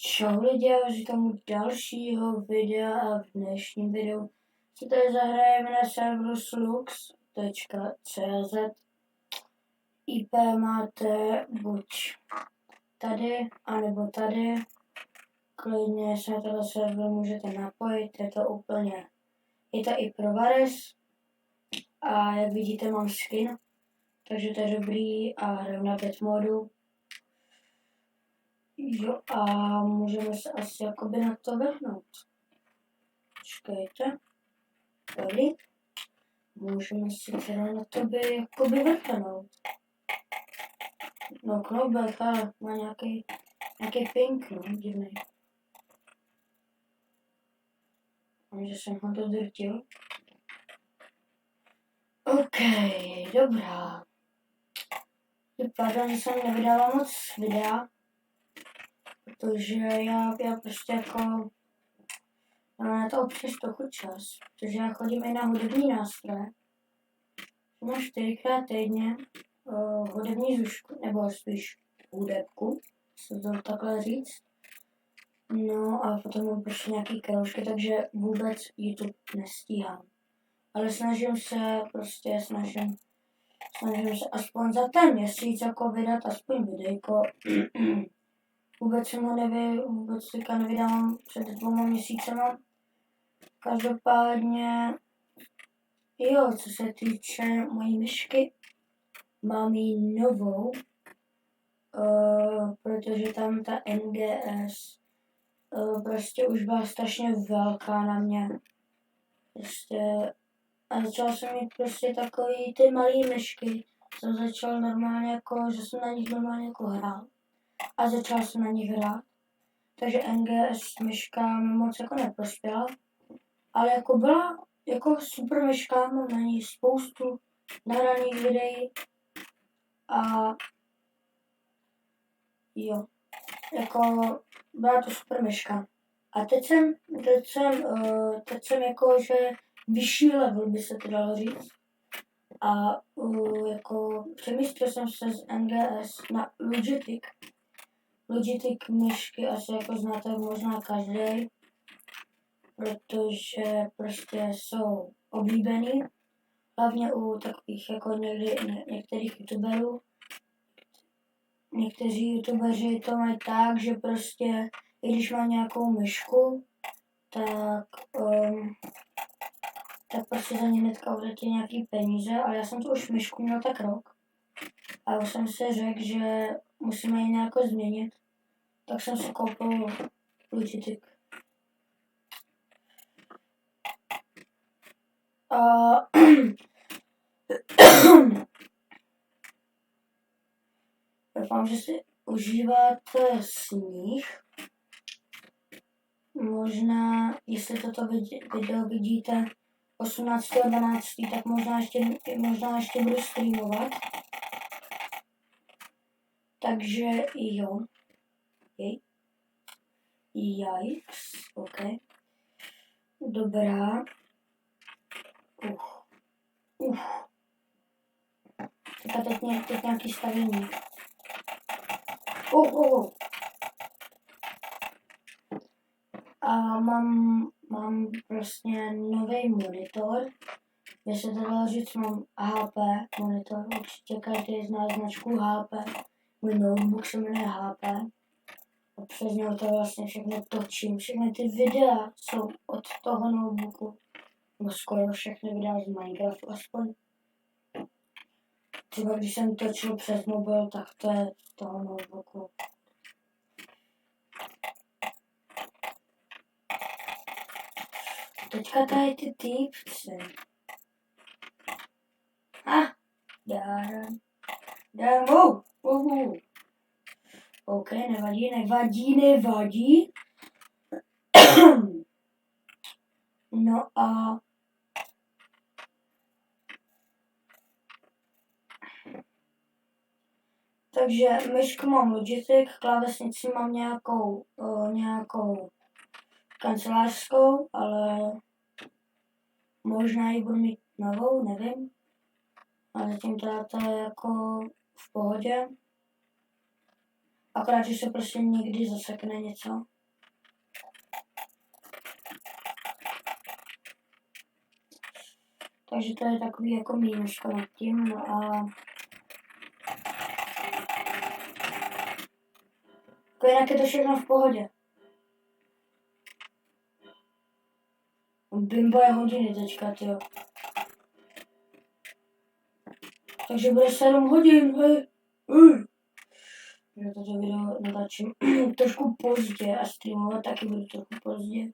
Čau lidi, a tomu dalšího videa a v dnešním videu si tady zahrajeme na serveru slux.cz. IP máte buď tady, anebo tady. Klidně se na tohle server můžete napojit, je to i pro Vares. A jak vidíte, mám skin, takže to je dobrý a hraju na bet modu. Jo, a můžeme se asi jakoby na to vrhnout. Počkejte. Tady. Můžeme si teda na to jakoby vrhnout. No, Knobek, ale má nějaký pink, no, divný. Že jsem ho dodrtil. OK, dobrá. Pardon, že jsem nevydala moc videa, protože já prostě jako mám na to občas trochu čas, protože já chodím i na hudební nástroje. Mám 4krát týdně hudební zušku, nebo spíš hudebku, se to takhle říct. No a potom mám prostě nějaký kroužky, takže vůbec YouTube nestíhám. Ale snažím se aspoň za ten měsíc jako vydat aspoň videjko. Vůbec teďka nevydám před 2 měsícema. Každopádně, jo, co se týče mojí myšky, mám ji novou, protože tam ta NGS prostě už byla strašně velká na mě. A začal jsem mít prostě takový ty malý myšky. Jsem začal normálně jako, že jsem na nich normálně jako hrál. A začal jsem na nich hrát. Takže NGS myška mi moc jako neprospěla. Ale jako byla jako super myška, mám na ní spoustu nahraných videí. A jo, jako byla to super myška. A teď jsem jako, že vyšší level by se to dalo říct. A jako přemístil jsem se z NGS na Logitech. Logitech myšky asi jako znáte možná každý, protože prostě jsou oblíbený. Hlavně u takových jako některých youtuberů. Někteří youtubeři to mají tak, že prostě i když má nějakou myšku, tak prostě za ně hnedka uletí nějaký peníze, ale já jsem tu už myšku měl tak rok. A už jsem si řekl, že musíme ji nějak změnit. Tak jsem si koupil Logitech. A doufám, že si užíváte sníh. Možná, jestli toto video vidíte 18.12., tak možná ještě budu streamovat. Takže jo. Yikes, ok. Dobrá. Teď nějaký stavění. A mám prostě nový monitor. Jestli to dalo říct, mám HP monitor. Určitě každý zná značku HP. Můj notebook se jmenuje HP. A přes něho to vlastně všechno točím. Všechny ty videa jsou od toho notebooku. No skoro všechny videa z Minecraftu aspoň. Třeba když jsem točil přes mobil, tak to je z toho notebooku. Teďka tady ty týpci. OK, nevadí. No a takže myšku mám Logitech, klávesnici mám nějakou kancelářskou, ale možná ji budu mít novou, nevím. A zatím to je jako v pohodě. Akorát, že se prostě někdy zasekne něco. Takže to je takový jako mínusko nad tím. No a jako jinak je to všechno v pohodě. Bimbo je hodiny teďka, tyjo. Takže bude 7 hodin, hej. Já toto video natáčím trošku pozdě a streamovat taky budu trochu pozdě.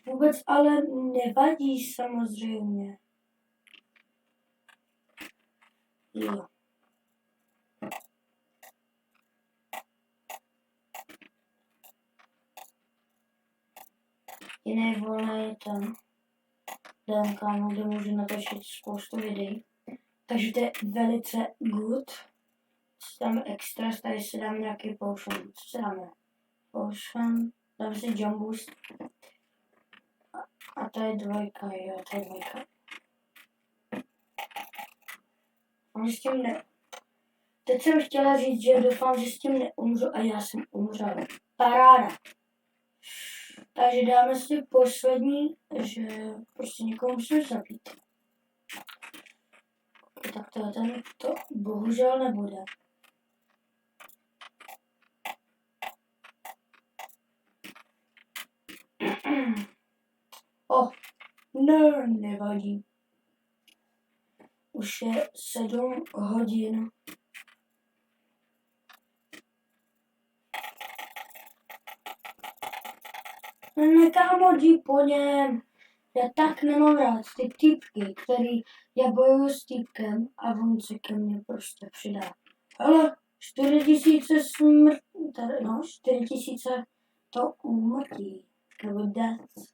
Vůbec ale nevadí samozřejmě. Jo. Jiný volný ten den, kámo, kde můžu natočit spoustu videí. Takže to je velice good. Co dáme extra, tady si dáme nějaký potion. Co si dáme? Potion, dáme si jump boost. A to je dvojka, jo, to je dvojka. A s tím ne... Teď jsem chtěla říct, že doufám, že s tím neumřu a já jsem umřela. Paráda. Takže dáme si poslední, že prostě někoho musíme zabít. Tak ten to bohužel nebude. No, nevadí. Už je 7 hodin. Nekámo, jdi po něm. Já tak nemám rád ty týpky, který já bojuju s týpkem a on se ke mně prostě přidá. Ale 4000 4000 to úmrtí. Nebo death.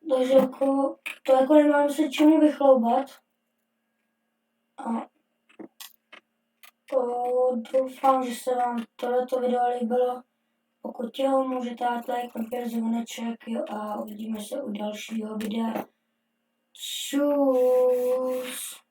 Takže jako, to jako nemám se čemu vychloubat. A doufám, že se vám tohleto video líbilo. Pokud jo, můžete dát like, odběr, zvoneček, jo, a uvidíme se u dalšího videa. Čus.